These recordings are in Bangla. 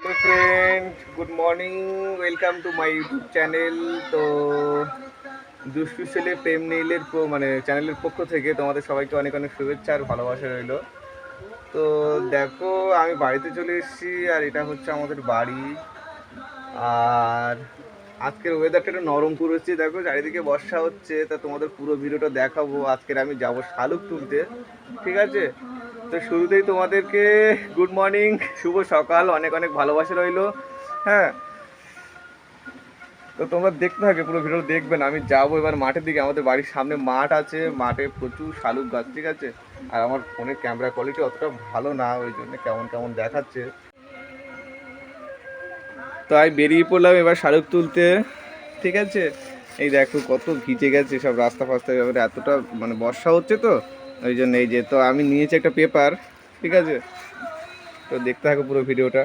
Hello friend, good morning. Welcome to my YouTube channel. তো দুষ্টু ছেলে প্রেম নীলের মানে চ্যানেলের পক্ষ থেকে তোমাদের সবাইকে অনেক অনেক শুভেচ্ছা আর ভালোবাসা রইলো। তো দেখো, আমি বাড়িতে চলে এসেছি আর এটা হচ্ছে আমাদের বাড়ি। আর আজকের ওয়েদারটা একটু নরম করেছি, দেখো চারিদিকে বর্ষা হচ্ছে। তা তোমাদের পুরো ভিডিওটা দেখাবো। আজকের আমি যাব শালুক তুলতে, ঠিক আছে? তো শুরুতেই তোমাদেরকে গুড মর্নিং, শুভ সকাল, অনেক অনেক ভালোবাসা রইলো। হ্যাঁ, তো তোমরা দেখতে থাকে, পুরো ভিডিও দেখবেন। আমি যাবো এবার মাঠের দিকে। আমাদের বাড়ির সামনে মাঠ আছে, মাঠে প্রচুর শালুক গাছ, ঠিক আছে? আর আমার ফোনের ক্যামেরা কোয়ালিটি অতটা ভালো না, ওই জন্য কেমন কেমন দেখাচ্ছে। তো আমি বেরিয়ে পড়লাম এবার শালুক তুলতে, ঠিক আছে? এই দেখো কত ভিজে গেছে সব রাস্তা ফাস্তা, এবারে এতটা মানে বর্ষা হচ্ছে তো ওই জন্য। এই যে তো আমি নিয়েছি একটা পেপার, ঠিক আছে? তো দেখতে থাকো পুরো ভিডিওটা।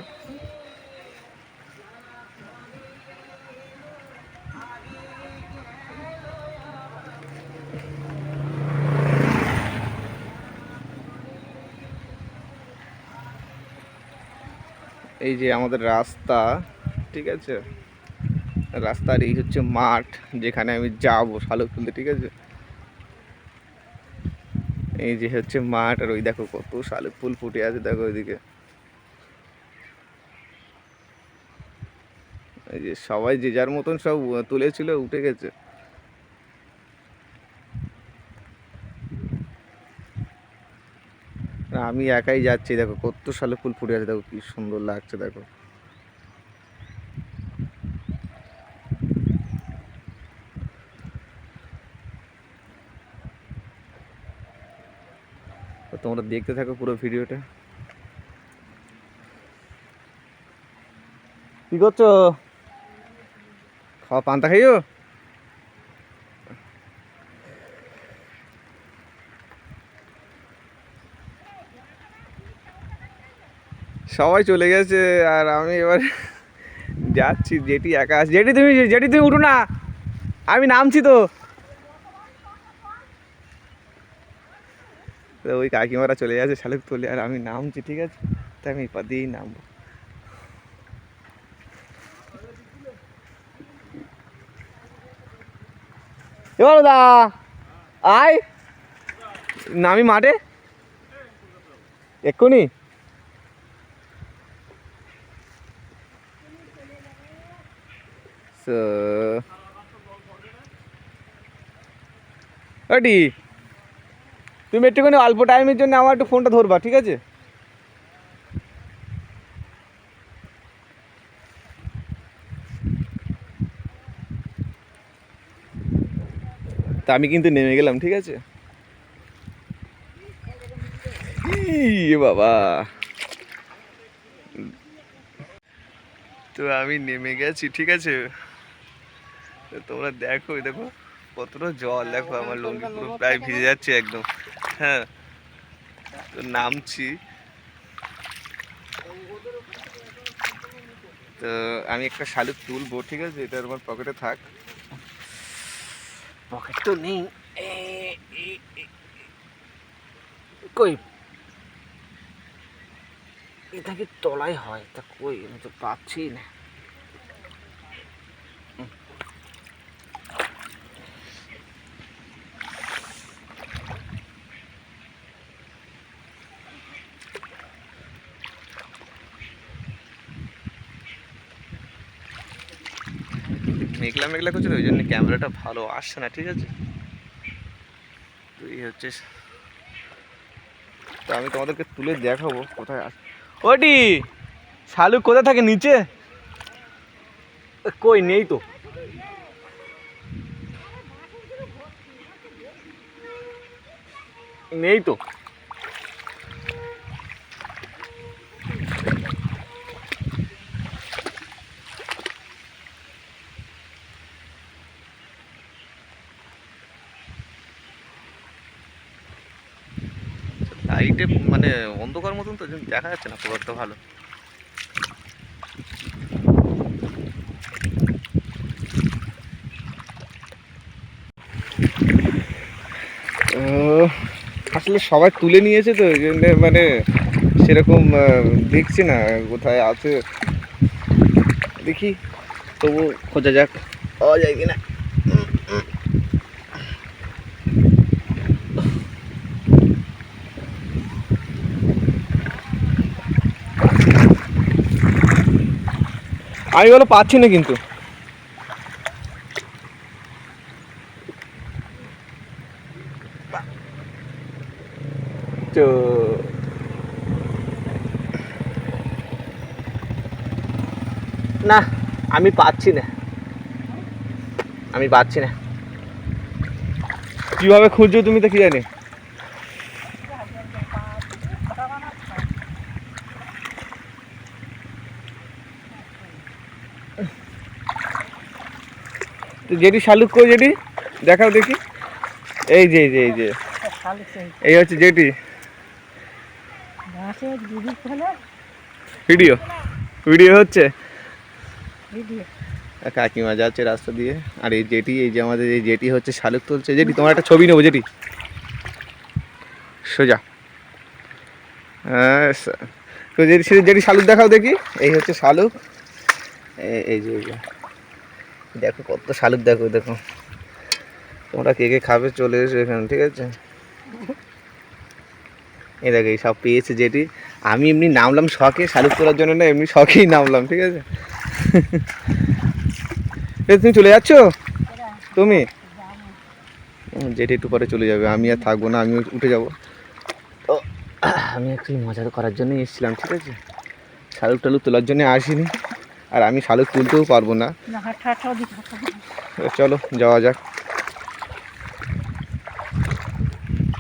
এই যে আমাদের রাস্তা, ঠিক আছে? রাস্তার এই হচ্ছে মাঠ যেখানে আমি যাবো শালুক তুলতে, ঠিক আছে? এই যে হচ্ছে মাঠ, আর ওই দেখো কত শালুক ফুল ফুটে আছে, দেখো ওইদিকে। এই যে সবাই যে যার মতন সব তুলেছিল, উঠে গেছে। আমি একাই যাচ্ছি, দেখো কত শালুক ফুল ফুটে আছে, দেখো কি সুন্দর লাগছে, দেখো। তো তোমরা দেখতে থাকো পুরো ভিডিওটা। কি করছো? খাওয়া পান্তা খাইও? সবাই চলে গেছে আর আমি এবার যাচ্ছি। জেঠি একা আছে। জেঠি তুমি উঠো না, আমি নামছি তো। তো ওই কাকিমারা চলে যাচ্ছে শালুক তুলে, আর আমি নামছি, ঠিক আছে? তাই আমি পা দিয়েই নামবো। এবার দা আয়, নামি মাঠে এক্ষুনি। ওটি তুমি একটুখানি অল্প টাইমের জন্য আমার একটু ফোনটা ধরবা, ঠিক আছে? তা আমি কিন্তু নেমে গেলাম, ঠিক আছে? বাবা, তো আমি নেমে গেছি, ঠিক আছে? তো তোমরা দেখো, দেখো কতটা জল, দেখো আমার লুঙ্গি পুরো প্রায় ভিজে যাচ্ছে একদম। হ্যাঁ, তো নামছি। তো আমি একটা শালুক তুলবো, ঠিক আছে? এটা আমার পকেটে থাক। পকেট তো নেই, কই এটা কি তলায় হয়? তা কই, আমি তো পাচ্ছি না। মেঘলা মেঘলা করছে, ওই জন্য ক্যামেরাটা ভালো আসছে না, ঠিক আছে? তো এই হচ্ছে, তো আমি তোমাদেরকে তুলে দেখাবো কোথায় আস। ওটি শালুক কোথায় থাকে? নিচে? কই নেই তো। নেই তো। লাইটে মানে অন্ধকার মতন তো দেখা যাচ্ছে না খুব একটা ভালো। আসলে সবাই তুলে নিয়েছে তো, এই জন্য মানে সেরকম দেখছি না কোথায় আছে। দেখি তবু খোঁজা যাক পাওয়া যায় কিনা। আমি বলো পাচ্ছি না কিন্তু। তো না, আমি পাচ্ছি না, আমি পাচ্ছি না। কিভাবে খুঁজছো তুমি তো কি জানি। যেটি শালুক কই, যেটি দেখাও দেখি। এই যে এই যে এই যে এই হচ্ছে যেটি ভিডিও ভিডিও হচ্ছে। কাকিমা যাচ্ছে রাস্তা দিয়ে, আর এই যেটি, এই যে আমাদের এই যেটি হচ্ছে শালুক তুলছে। যেটি তোমার একটা ছবি নেবো, যেটি সোজা। হ্যাঁ, তো যেটি যেটি শালুক দেখাও দেখি। এই হচ্ছে শালুক। এই যে দেখো কত শালুক, দেখো দেখো। তোমরা কে কে খাবে চলে এসো এখানে, ঠিক আছে। এই দেখো এই সব পেয়েছে যেটি। আমি এমনি নামলাম শখে, শালুক তোলার জন্য না, এমনি শখেই নামলাম, ঠিক আছে। তুমি চলে যাচ্ছ? তুমি যেটি একটু পরে চলে যাবে, আমি আর থাকবো না, আমি উঠে যাব। তো আমি একটু মজা করার জন্যই এসেছিলাম, ঠিক আছে। শালুক টালুক তোলার জন্য আসিনি, আর আমি শালুক তুলতেও পারবো না। চলো যাওয়া যাক।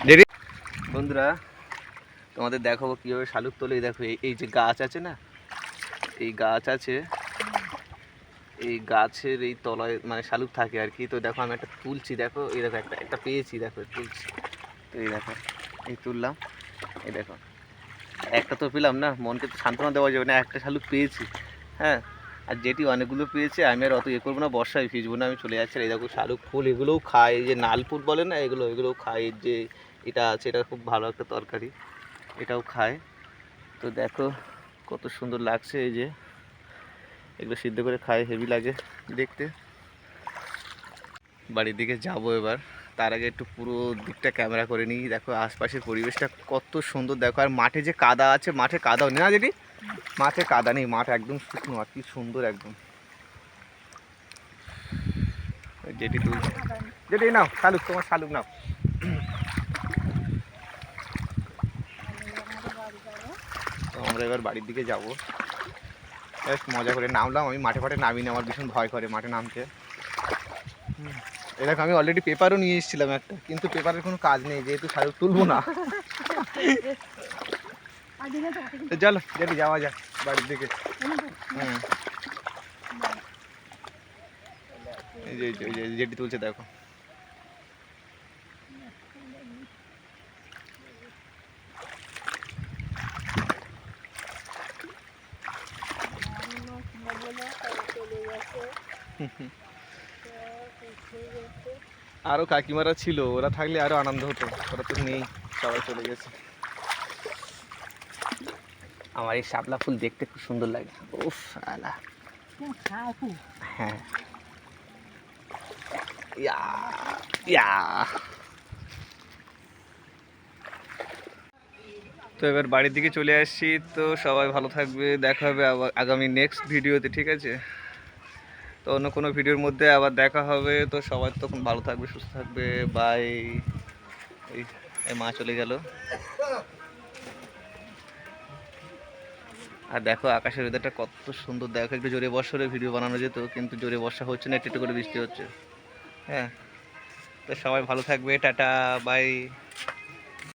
যেটি বন্ধুরা তোমাদের দেখাবো কীভাবে শালুক তোলে। দেখো এই যে গাছ আছে না, এই গাছ আছে, এই গাছের এই তলায় মানে শালুক থাকে আর কি। তো দেখো আমি একটা তুলছি, দেখো এই দেখো একটা একটা পেয়েছি, দেখো তুলছি। তো এই দেখো এই তুললাম, এই দেখো একটা তো পেলাম না, মনকে তো সান্ত্বনা দেওয়া যাবে না, একটা শালুক পেয়েছি। হ্যাঁ, আর যেটি অনেকগুলো পেয়েছে, আমি আর অত ইয়ে করবো না, বর্ষায় ভিজবো না, আমি চলে যাচ্ছি। এই দেখো শালুক ফুল, এগুলোও খায়, এই যে নাল ফুল বলে না, এগুলোও খায়। যে এটা আছে, এটা খুব ভালো একটা তরকারি, এটাও খায়। তো দেখো কত সুন্দর লাগছে, এই যে এগুলো সিদ্ধ করে খায়, হেভি লাগে দেখতে। বাড়ির দিকে যাব এবার, তার আগে একটু পুরো দিকটা ক্যামেরা করে নিই। দেখো আশপাশের পরিবেশটা কত সুন্দর, দেখো। আর মাঠে যে কাদা আছে, মাঠে কাদাও নেই না যেটি, মাঠে কাদা নেই, মাঠ একদম শুকনো, আর কি সুন্দর একদম। যেটি তুলছে, যেটি নাও শালুক, তোমার শালুক নাও। তো আমরা এবার বাড়ির দিকে যাব। বেশ মজা করে নামলাম, আমি মাঠে ফাটে নামিনি, আমার ভীষণ ভয় করে মাঠে নামতে। এরকম আমি অলরেডি পেপারও নিয়ে এসেছিলাম একটা, কিন্তু পেপারের কোনো কাজ নেই, যেহেতু শালুক তুলবো না। চলো যেটি যাওয়া যাক বাড়ির দিকে। এই যে যেটি তুলছে দেখো। আরো কাকিমারা ছিল, ওরা থাকলে আরো আনন্দ হতো, ওরা তো নেই, সবাই চলে গেছে। আমার এই শাপলা ফুল দেখতে খুব সুন্দর লাগে। উফ আলা, হ্যাঁ, ইয়া ইয়া। তো এবার বাড়ির দিকে চলে আসছি। তো সবাই ভালো থাকবে, দেখা হবে আবার আগামী নেক্সট ভিডিওতে, ঠিক আছে। তো অন্য কোনো ভিডিওর মধ্যে আবার দেখা হবে। তো সবাই তখন ভালো থাকবে, সুস্থ থাকবে, বাই। এই মা চলে গেল। আর দেখো আকাশের ওয়েদারটা কত সুন্দর, দেখো। একটু জোরে বর্ষা হলে ভিডিও বানানো যেত, কিন্তু জোরে বর্ষা হচ্ছে না, একটু একটু করে বৃষ্টি হচ্ছে। হ্যাঁ, তো সবাই ভালো থাকবে, টাটা বাই।